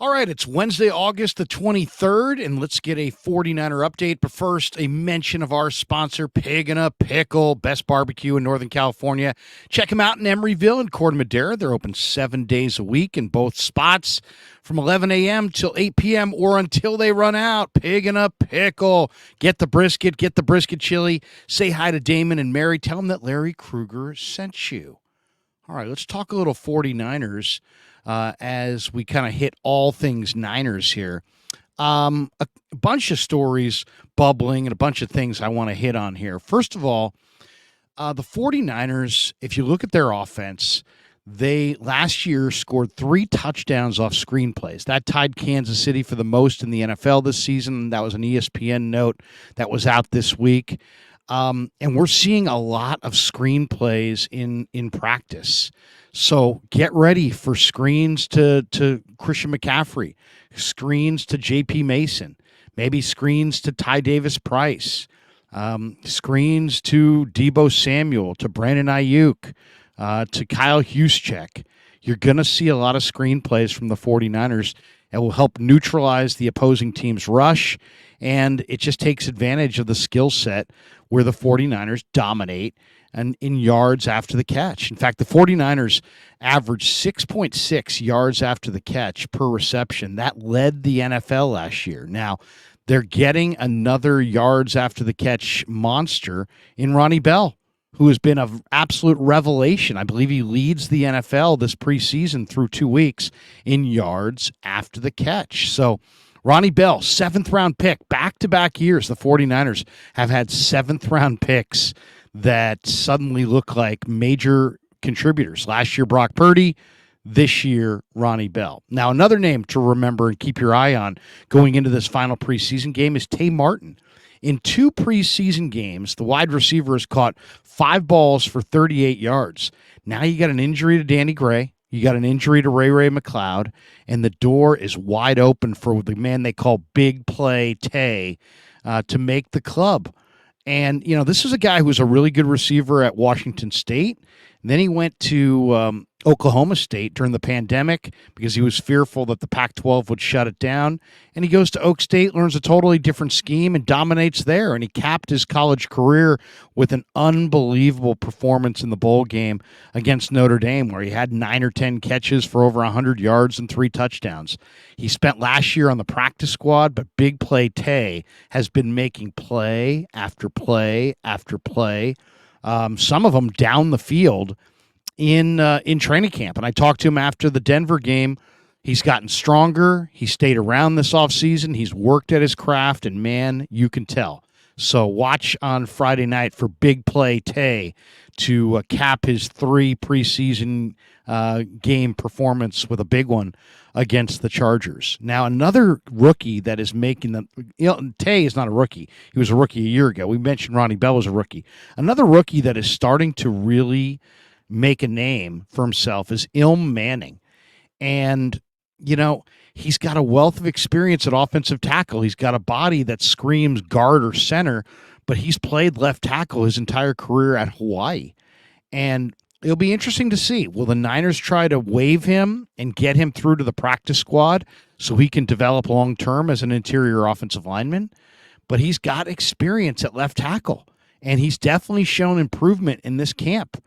All right, it's Wednesday, August the 23rd, and let's get a 49er update. But first, a mention of our sponsor, Pig and a Pickle, best barbecue in Northern California. Check them out in Emeryville and Corte Madera. They're open 7 days a week in both spots from 11 a.m. till 8 p.m. or until they run out. Pig and a Pickle. Get the brisket chili. Say hi to Damon and Mary. Tell them that Larry Krueger sent you. All right, let's talk a little 49ers. As we kind of hit all things Niners here. A bunch of stories bubbling and a bunch of things I want to hit on here. First of all, the 49ers, if you look at their offense, they last year scored 3 touchdowns off screenplays. That tied Kansas City for the most in the NFL this season. That was an ESPN note that was out this week. And we're seeing a lot of screenplays in practice. So get ready for screens to Christian McCaffrey, screens to J.P. Mason, maybe screens to Ty Davis-Price, screens to Deebo Samuel, to Brandon Ayuk, to Kyle Juszczyk. You're going to see a lot of screenplays from the 49ers that will help neutralize the opposing team's rush, and it just takes advantage of the skill set where the 49ers dominate and in yards after the catch. In fact, the 49ers averaged 6.6 yards after the catch per reception. That led the NFL last year. Now, they're getting another yards after the catch monster in Ronnie Bell, who has been an absolute revelation. I believe he leads the NFL this preseason through 2 weeks in yards after the catch. So Ronnie Bell, 7th-round pick, back-to-back years. The 49ers have had 7th-round picks that suddenly look like major contributors. Last year, Brock Purdy. This year, Ronnie Bell. Now, another name to remember and keep your eye on going into this final preseason game is Tay Martin. In 2 preseason games, the wide receiver has caught 5 balls for 38 yards. Now you got an injury to Danny Gray. You got an injury to Ray McLeod, and the door is wide open for the man they call Big Play Tay to make the club. And, you know, this is a guy who was a really good receiver at Washington State. And then he went to Oklahoma State during the pandemic because he was fearful that the Pac-12 would shut it down. And he goes to Oak State, learns a totally different scheme, and dominates there. And he capped his college career with an unbelievable performance in the bowl game against Notre Dame, where he had 9 or 10 catches for over 100 yards and 3 touchdowns. He spent last year on the practice squad, but Big Play Tay has been making play after play after play. Some of them down the field in training camp. And I talked to him after the Denver game. He's gotten stronger. He stayed around this offseason. He's worked at his craft, and, man, you can tell. So watch on Friday night for Big Play Tay to cap his 3 preseason game performance with a big one against the Chargers. Now, another rookie that is making the Tay is not a rookie. He was a rookie a year ago. We mentioned Ronnie Bell was a rookie. Another rookie that is starting to really make a name for himself is Ilm Manning. And, you know, he's got a wealth of experience at offensive tackle. He's got a body that screams guard or center, but he's played left tackle his entire career at Hawaii. And it'll be interesting to see. Will the Niners try to waive him and get him through to the practice squad so he can develop long-term as an interior offensive lineman? But he's got experience at left tackle, and he's definitely shown improvement in this camp.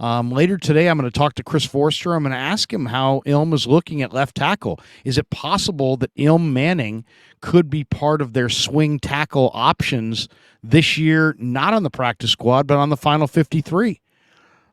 Later today, I'm going to talk to Chris Forster. I'm going to ask him how Ilm is looking at left tackle. Is it possible that Ilm Manning could be part of their swing tackle options this year, not on the practice squad, but on the final 53?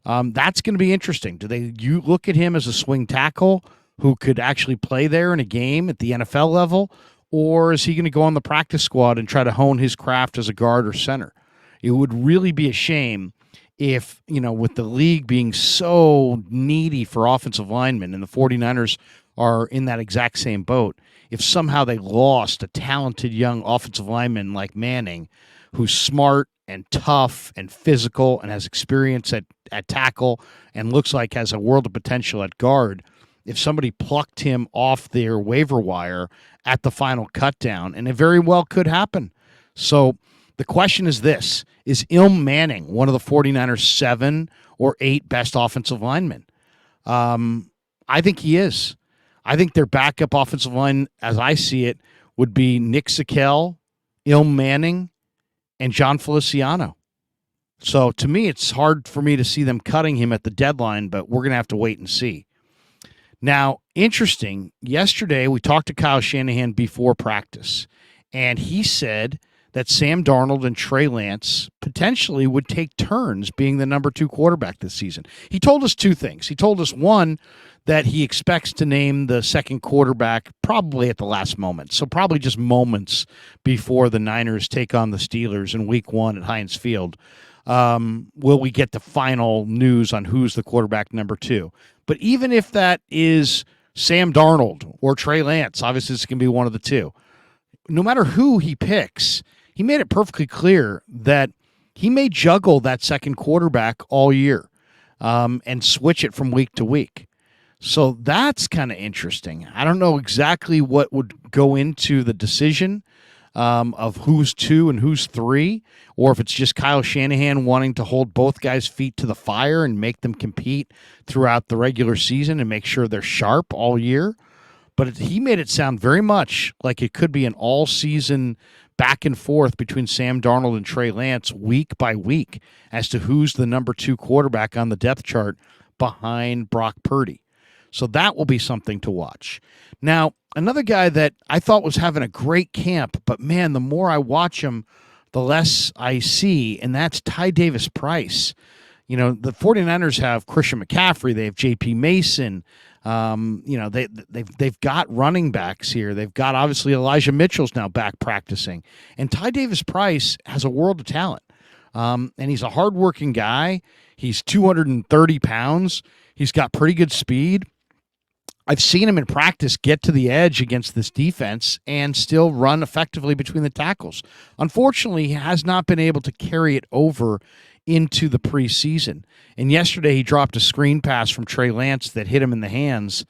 That's going to be interesting. Do you look at him as a swing tackle who could actually play there in a game at the NFL level, or is he going to go on the practice squad and try to hone his craft as a guard or center? It would really be a shame if, you know, with the league being so needy for offensive linemen, and the 49ers are in that exact same boat, if somehow they lost a talented young offensive lineman like Manning, who's smart and tough and physical and has experience at tackle and looks like has a world of potential at guard, if somebody plucked him off their waiver wire at the final cutdown, and it very well could happen. So the question is this: is Ilm Manning one of the 49ers' 7 or 8 best offensive linemen? I think he is. I think their backup offensive line, as I see it, would be Nick Zakelj, Ilm Manning, and John Feliciano. So to me, it's hard for me to see them cutting him at the deadline, but we're going to have to wait and see. Now, interesting, yesterday we talked to Kyle Shanahan before practice, and he said that Sam Darnold and Trey Lance potentially would take turns being the number 2 quarterback this season. He told us 2 things. He told us, one, that he expects to name the second quarterback probably at the last moment, so probably just moments before the Niners take on the Steelers in Week 1 at Heinz Field. Will we get the final news on who's the quarterback number 2? But even if that is Sam Darnold or Trey Lance, obviously this can be one of the 2. No matter who he picks, he made it perfectly clear that he may juggle that second quarterback all year and switch it from week to week. So that's kind of interesting. I don't know exactly what would go into the decision of who's 2 and who's 3, or if it's just Kyle Shanahan wanting to hold both guys' feet to the fire and make them compete throughout the regular season and make sure they're sharp all year. But he made it sound very much like it could be an all-season back and forth between Sam Darnold and Trey Lance week by week as to who's the number 2 quarterback on the depth chart behind Brock Purdy. So that will be something to watch. Now, another guy that I thought was having a great camp, but man, the more I watch him, the less I see, and that's Ty Davis-Price. You know, the 49ers have Christian McCaffrey, they have J.P. Mason. They've got running backs here. They've got, obviously, Elijah Mitchell's now back practicing. And Ty Davis-Price has a world of talent. And he's a hardworking guy. He's 230 pounds. He's got pretty good speed. I've seen him in practice get to the edge against this defense and still run effectively between the tackles. Unfortunately, he has not been able to carry it over into the preseason. And yesterday he dropped a screen pass from Trey Lance that hit him in the hands.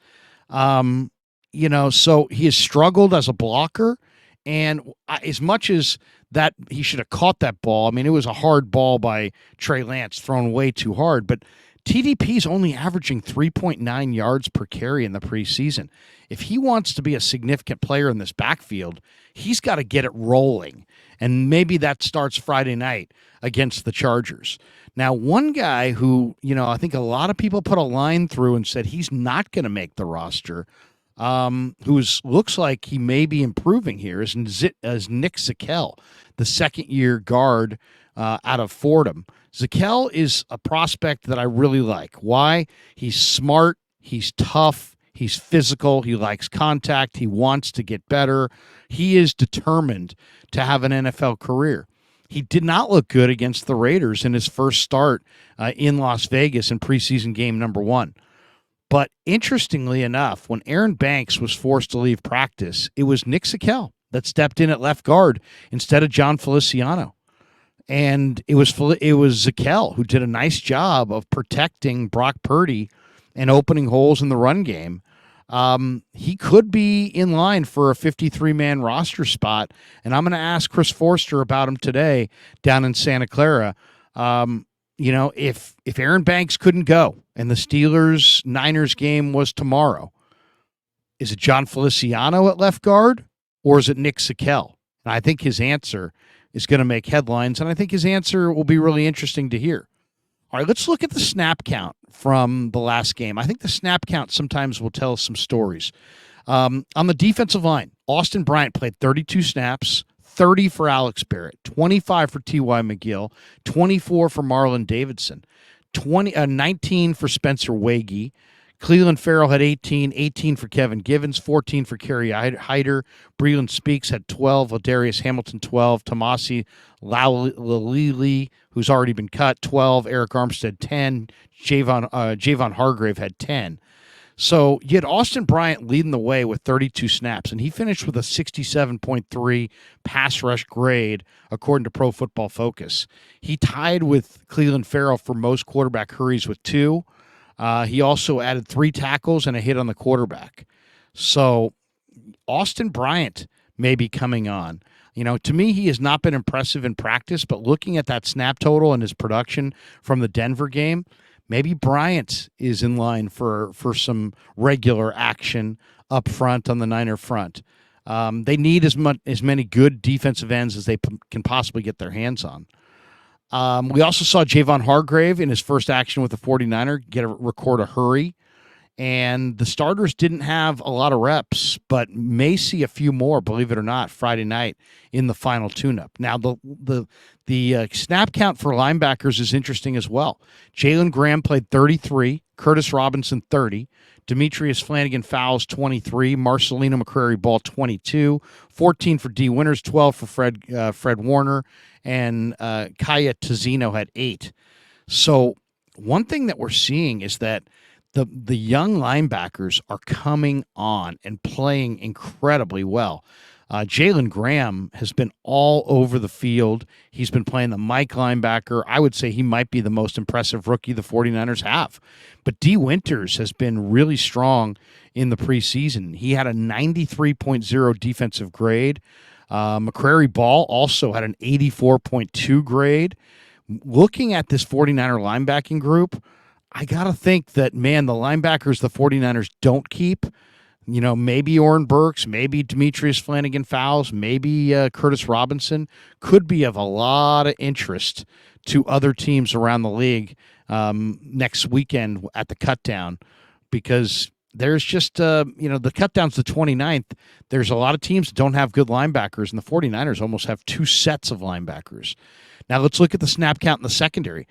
So he has struggled as a blocker. And as much as that he should have caught that ball, I mean, it was a hard ball by Trey Lance thrown way too hard, but TDP is only averaging 3.9 yards per carry in the preseason. If he wants to be a significant player in this backfield, he's got to get it rolling. And maybe that starts Friday night against the Chargers. Now, one guy who, I think a lot of people put a line through and said he's not going to make the roster, looks like he may be improving here, is Nick Zakelj, the second-year guard out of Fordham. Zakelj is a prospect that I really like. Why? He's smart, he's tough, he's physical, he likes contact, he wants to get better. He is determined to have an NFL career. He did not look good against the Raiders in his first start in Las Vegas in preseason game number 1. But interestingly enough, when Aaron Banks was forced to leave practice, it was Nick Zakelj that stepped in at left guard instead of John Feliciano. And it was Zakelj who did a nice job of protecting Brock Purdy and opening holes in the run game. He could be in line for a 53-man roster spot, and I'm going to ask Chris Forster about him today down in Santa Clara. If Aaron Banks couldn't go and the Steelers-Niners game was tomorrow, is it John Feliciano at left guard or is it Nick Zakelj? And I think his answer is going to make headlines, and I think his answer will be really interesting to hear. All right, let's look at the snap count from the last game. I think the snap count sometimes will tell some stories. On the defensive line, Austin Bryant played 32 snaps, 30 for Alex Barrett, 25 for T.Y. McGill, 24 for Marlon Davidson, 19 for Spencer Wagee. Cleveland Farrell had 18 for Kevin Givens, 14 for Kerry Hyder. Breland Speaks had 12, Ladarius Hamilton 12, Tomasi Lalili, who's already been cut, 12, Eric Armstead 10, Javon Hargrave had 10. So you had Austin Bryant leading the way with 32 snaps, and he finished with a 67.3 pass rush grade, according to Pro Football Focus. He tied with Cleveland Farrell for most quarterback hurries with 2. He also added 3 tackles and a hit on the quarterback. So Austin Bryant may be coming on. To me, he has not been impressive in practice, but looking at that snap total and his production from the Denver game, Maybe Bryant is in line for some regular action up front on the Niner front. They need as many good defensive ends as they can possibly get their hands on. We also saw Javon Hargrave in his first action with the 49er record a hurry. And the starters didn't have a lot of reps, but may see a few more, believe it or not, Friday night in the final tune-up. Now, the snap count for linebackers is interesting as well. Jalen Graham played 33, Curtis Robinson 30, Demetrius Flanagan-Fowles 23, Marcelino McCrary-Ball 22, 14 for D. Winters, 12 for Fred Warner, and Kaya Tizino had 8. So one thing that we're seeing is that the young linebackers are coming on and playing incredibly well. Jalen Graham has been all over the field. He's been playing the Mike linebacker. I would say he might be the most impressive rookie the 49ers have. But D. Winters has been really strong in the preseason. He had a 93.0 defensive grade. McCrary Ball also had an 84.2 grade. Looking at this 49er linebacking group, I got to think that, man, the linebackers the 49ers don't keep, maybe Oren Burks, maybe Demetrius Flanagan-Fowles, maybe Curtis Robinson, could be of a lot of interest to other teams around the league next weekend at the cutdown, because there's just, the cutdown's the 29th. There's a lot of teams that don't have good linebackers, and the 49ers almost have 2 sets of linebackers. Now let's look at the snap count in the secondary.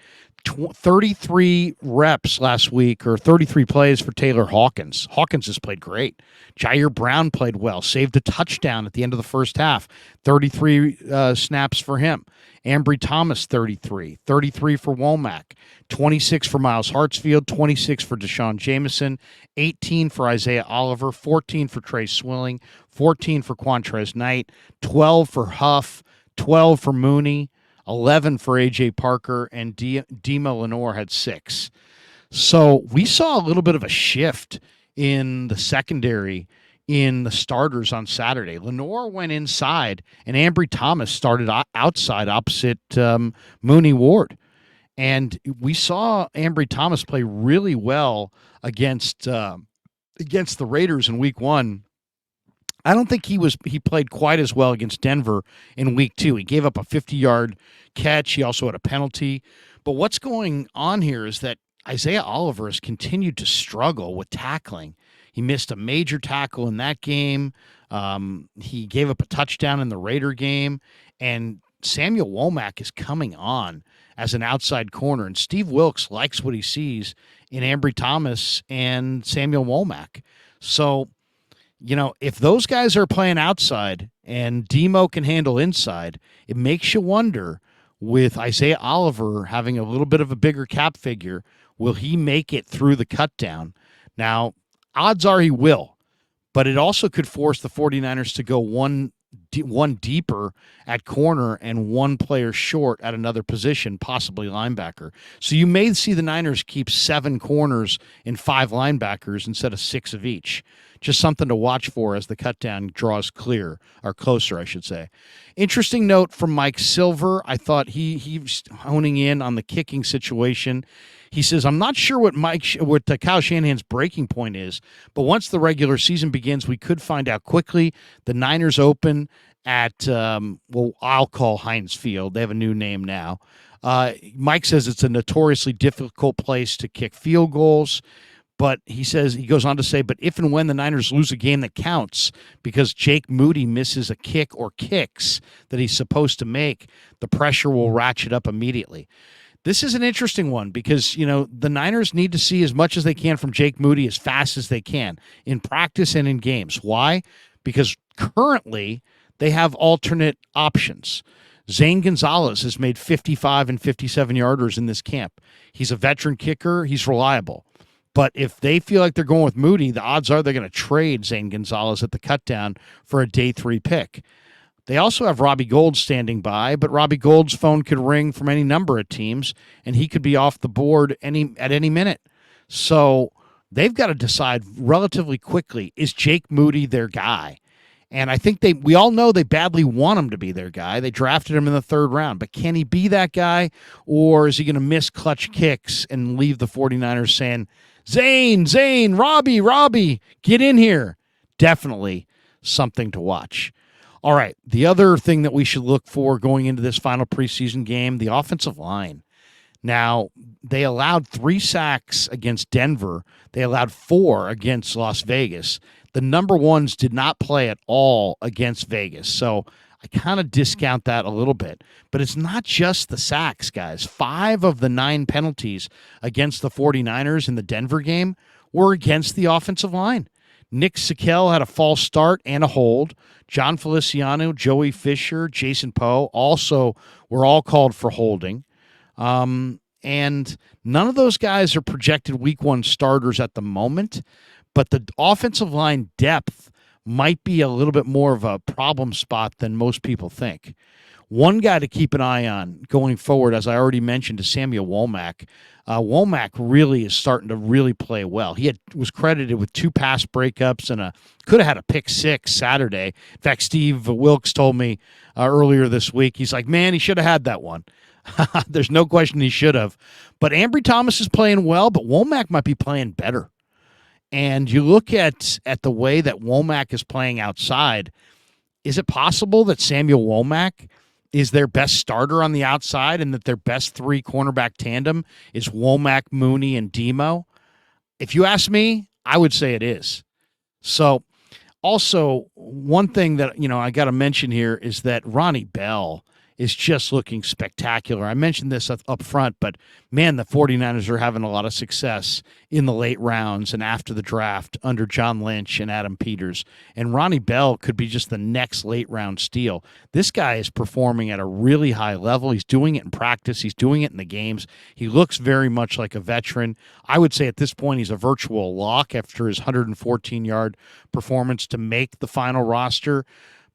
33 reps last week, or 33 plays for Taylor Hawkins. Hawkins has played great. Jair Brown played well, saved a touchdown at the end of the first half. 33 snaps for him. Ambry Thomas, 33. 33 for Womack. 26 for Miles Hartsfield. 26 for Deshaun Jameson. 18 for Isaiah Oliver. 14 for Trey Swilling. 14 for Quantrez Knight. 12 for Huff. 12 for Mooney. 11 for A.J. Parker, and Dima Lenore had 6. So we saw a little bit of a shift in the secondary in the starters on Saturday. Lenore went inside, and Ambry Thomas started outside opposite Mooney Ward. And we saw Ambry Thomas play really well against the Raiders in week 1. I don't think he played quite as well against Denver in week 2. He gave up a 50-yard catch. He also had a penalty. But what's going on here is that Isaiah Oliver has continued to struggle with tackling. He missed a major tackle in that game. He gave up a touchdown in the Raider game. And Samuel Womack is coming on as an outside corner. And Steve Wilkes likes what he sees in Ambry Thomas and Samuel Womack. So, if those guys are playing outside and Demo can handle inside, it makes you wonder, with Isaiah Oliver having a little bit of a bigger cap figure, will he make it through the cutdown? Now, odds are he will, but it also could force the 49ers to go one deeper at corner and one player short at another position, possibly linebacker. So you may see the Niners keep 7 corners and 5 linebackers instead of 6 of each. Just something to watch for as the cutdown draws closer, I should say. Interesting note from Mike Silver. I thought he was honing in on the kicking situation. He says, I'm not sure what Kyle Shanahan's breaking point is, but once the regular season begins, we could find out quickly. The Niners open at, I'll call Heinz Field. They have a new name now. Mike says it's a notoriously difficult place to kick field goals. But he goes on to say, but if and when the Niners lose a game that counts because Jake Moody misses a kick or kicks that he's supposed to make, the pressure will ratchet up immediately. This is an interesting one because, the Niners need to see as much as they can from Jake Moody as fast as they can in practice and in games. Why? Because currently they have alternate options. Zane Gonzalez has made 55 and 57-yarders in this camp. He's a veteran kicker. He's reliable. But if they feel like they're going with Moody, the odds are they're going to trade Zane Gonzalez at the cutdown for a day 3 pick. They also have Robbie Gould standing by, but Robbie Gould's phone could ring from any number of teams, and he could be off the board at any minute. So they've got to decide relatively quickly, is Jake Moody their guy? And I think we all know they badly want him to be their guy. They drafted him in the 3rd round. But can he be that guy, or is he going to miss clutch kicks and leave the 49ers saying, Zane, Robbie, get in here? Definitely something to watch. All right, the other thing that we should look for going into this final preseason game, the offensive line. Now, they allowed 3 sacks against Denver. They allowed 4 against Las Vegas. The number ones did not play at all against Vegas. So I kind of discount that a little bit. But it's not just the sacks, guys. 5 of the 9 penalties against the 49ers in the Denver game were against the offensive line. Nick Sikel had a false start and a hold. John Feliciano, Joey Fisher, Jason Poe also were all called for holding. And none of those guys are projected week 1 starters at the moment, but the offensive line depth might be a little bit more of a problem spot than most people think. One guy to keep an eye on going forward, as I already mentioned, is Samuel Womack. Womack really is starting to really play well. He was credited with 2 pass breakups and could have had a pick 6 Saturday. In fact, Steve Wilkes told me earlier this week, he's like, man, he should have had that one. There's no question he should have. But Ambry Thomas is playing well, but Womack might be playing better. And you look at the way that Womack is playing outside, is it possible that Samuel Womack is their best starter on the outside and that their best 3 cornerback tandem is Womack, Mooney, and Demo? If you ask me, I would say it is. So also, one thing that I got to mention here is that Ronnie Bell is just looking spectacular. I mentioned this up front, but man, the 49ers are having a lot of success in the late rounds and after the draft under John Lynch and Adam Peters. And Ronnie Bell could be just the next late round steal. This guy is performing at a really high level. He's doing it in practice. He's doing it in the games. He looks very much like a veteran. I would say at this point he's a virtual lock after his 114-yard performance to make the final roster.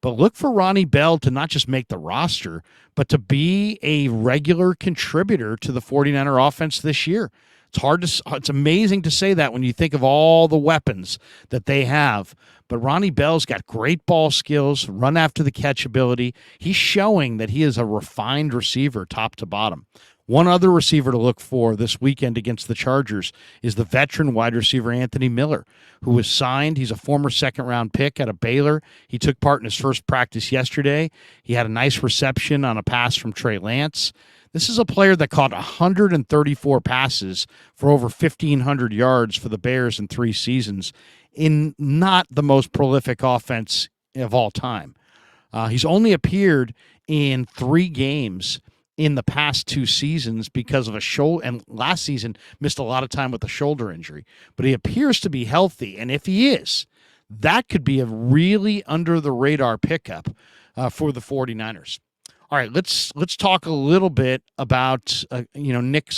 But look for Ronnie Bell to not just make the roster, but to be a regular contributor to the 49er offense this year. It's amazing to say that when you think of all the weapons that they have. But Ronnie Bell's got great ball skills, run after the catch ability. He's showing that he is a refined receiver top to bottom. One other receiver to look for this weekend against the Chargers is the veteran wide receiver Anthony Miller, who was signed. He's a former second-round pick out of Baylor. He took part in his first practice yesterday. He had a nice reception on a pass from Trey Lance. This is a player that caught 134 passes for over 1,500 yards for the Bears in 3 seasons in not the most prolific offense of all time. He's only appeared in 3 games in the past 2 seasons because of a shoulder, and last season missed a lot of time with a shoulder injury. But he appears to be healthy, and if he is, that could be a really under-the-radar pickup for the 49ers. All right, let's talk a little bit about Nick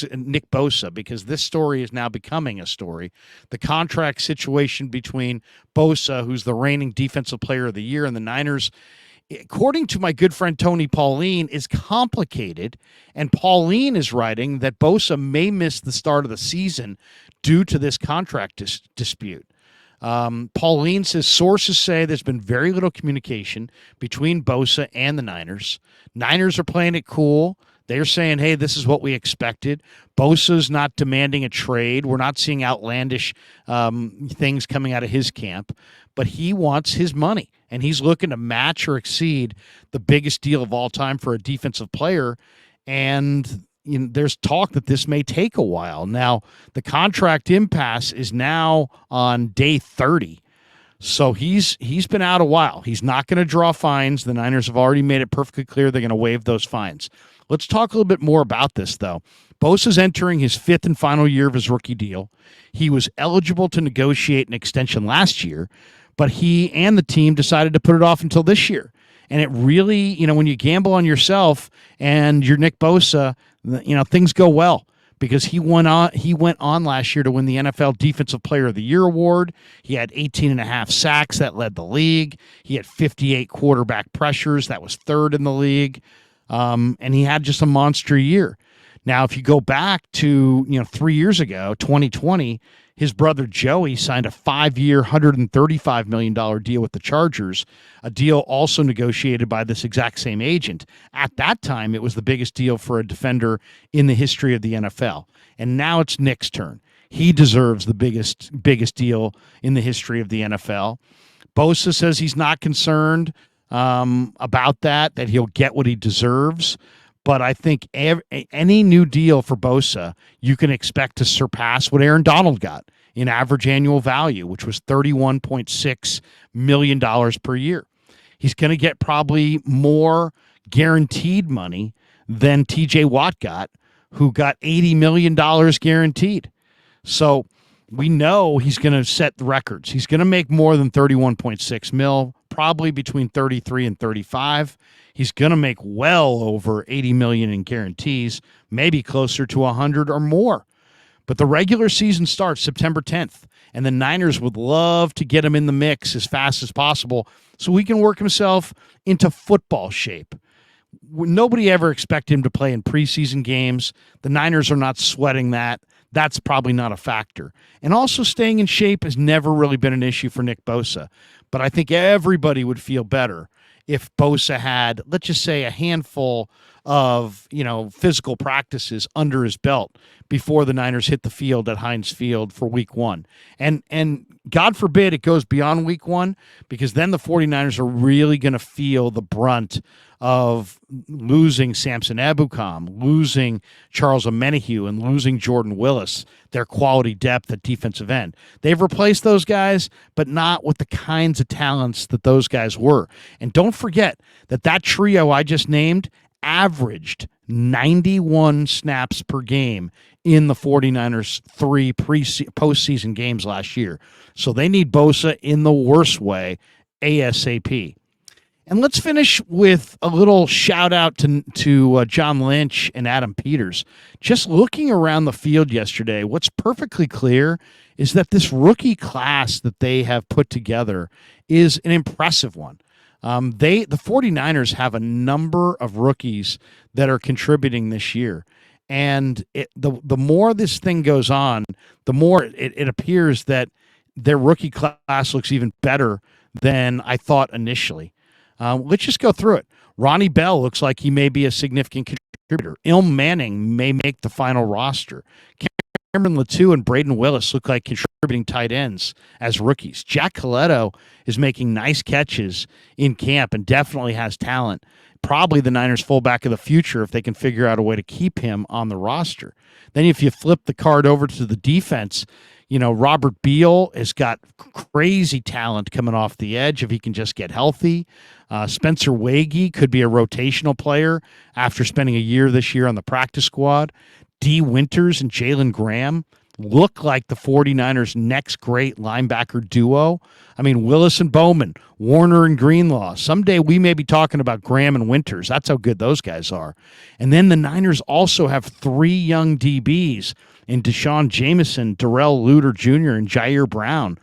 Bosa, because this story is now becoming a story. The contract situation between Bosa, who's the reigning Defensive Player of the Year, and the Niners, according to my good friend Tony Pauline, is complicated, and Pauline is writing that Bosa may miss the start of the season due to this contract dispute. Pauline says sources say there's been very little communication between Bosa and the Niners. Niners are playing it cool. They're saying, hey, this is what we expected. Bosa's not demanding a trade. We're not seeing outlandish things coming out of his camp, but he wants his money, and he's looking to match or exceed the biggest deal of all time for a defensive player, and there's talk that this may take a while. Now, the contract impasse is now on day 30, so he's been out a while. He's not going to draw fines. The Niners have already made it perfectly clear they're going to waive those fines. Let's talk a little bit more about this, though. Bosa's entering his 5th and final year of his rookie deal. He was eligible to negotiate an extension last year, but he and the team decided to put it off until this year. And it really, when you gamble on yourself and you're Nick Bosa, things go well, because he went on last year to win the NFL Defensive Player of the Year award. He had 18.5 sacks. That led the league. He had 58 quarterback pressures. That was 3rd in the league. And he had just a monster year. Now, if you go back to 3 years ago, 2020, his brother Joey signed a 5-year, $135 million deal with the Chargers, a deal also negotiated by this exact same agent. At that time, it was the biggest deal for a defender in the history of the NFL. And now it's Nick's turn. He deserves the biggest deal in the history of the NFL. Bosa says he's not concerned about that he'll get what he deserves. But I think any new deal for Bosa, you can expect to surpass what Aaron Donald got in average annual value, which was $31.6 million per year. He's going to get probably more guaranteed money than TJ Watt got, who got $80 million guaranteed. So we know he's going to set the records. He's going to make more than 31.6 mil, probably between 33 and 35. He's going to make well over 80 million in guarantees, maybe closer to 100 or more. But the regular season starts September 10th, and the Niners would love to get him in the mix as fast as possible so he can work himself into football shape. Nobody ever expected him to play in preseason games. The Niners are not sweating that. That's probably not a factor. And also staying in shape has never really been an issue for Nick Bosa. But I think everybody would feel better if Bosa had, let's just say, a handful of, physical practices under his belt before the Niners hit the field at Heinz Field for week 1. And God forbid it goes beyond week 1, because then the 49ers are really going to feel the brunt of losing Samson Ebukam, losing Charles Omenihu, and losing Jordan Willis, their quality depth at defensive end. They've replaced those guys, but not with the kinds of talents that those guys were. And don't forget that trio I just named averaged 91 snaps per game in the 49ers' 3 postseason games last year. So they need Bosa in the worst way, ASAP. And let's finish with a little shout out to John Lynch and Adam Peters. Just looking around the field yesterday, what's perfectly clear is that this rookie class that they have put together is an impressive one. The 49ers have a number of rookies that are contributing this year. And the more this thing goes on, the more it appears that their rookie class looks even better than I thought initially. Let's just go through it. Ronnie Bell looks like he may be a significant contributor. Ilm Manning may make the final roster. Cameron Latou and Braden Willis look like contributing tight ends as rookies. Jack Coletto is making nice catches in camp and definitely has talent. Probably the Niners' fullback of the future if they can figure out a way to keep him on the roster. Then if you flip the card over to the defense, Robert Beal has got crazy talent coming off the edge if he can just get healthy. Spencer Wagee could be a rotational player after spending a year this year on the practice squad. D. Winters and Jalen Graham look like the 49ers' next great linebacker duo. I mean, Willis and Bowman, Warner and Greenlaw. Someday we may be talking about Graham and Winters. That's how good those guys are. And then the Niners also have 3 young DBs in Deshaun Jameson, Darrell Luter Jr., and Jair Brown.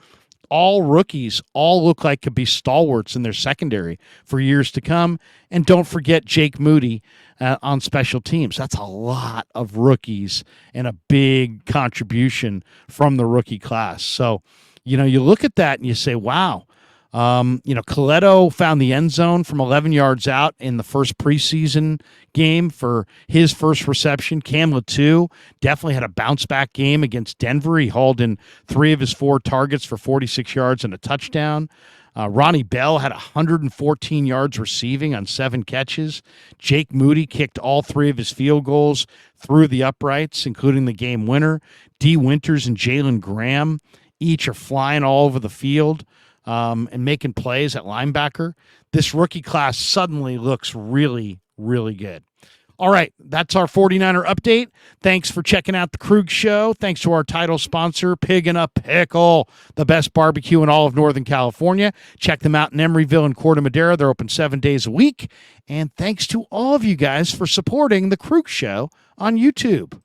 All rookies, all look like could be stalwarts in their secondary for years to come. And don't forget Jake Moody on special teams. That's a lot of rookies and a big contribution from the rookie class. So, you look at that and you say, wow. Coletto found the end zone from 11 yards out in the first preseason game for his first reception. Cam Latou definitely had a bounce-back game against Denver. He hauled in 3 of his 4 targets for 46 yards and a touchdown. Ronnie Bell had 114 yards receiving on 7 catches. Jake Moody kicked all 3 of his field goals through the uprights, including the game winner. D. Winters and Jalen Graham each are flying all over the field and making plays at linebacker. This rookie class suddenly looks really, really good. All right, that's our 49er update. Thanks for checking out the Krug Show. Thanks to our title sponsor, Pig and a Pickle, the best barbecue in all of Northern California. Check them out in Emeryville and Corte Madera. They're open 7 days a week. And thanks to all of you guys for supporting the Krug Show on YouTube.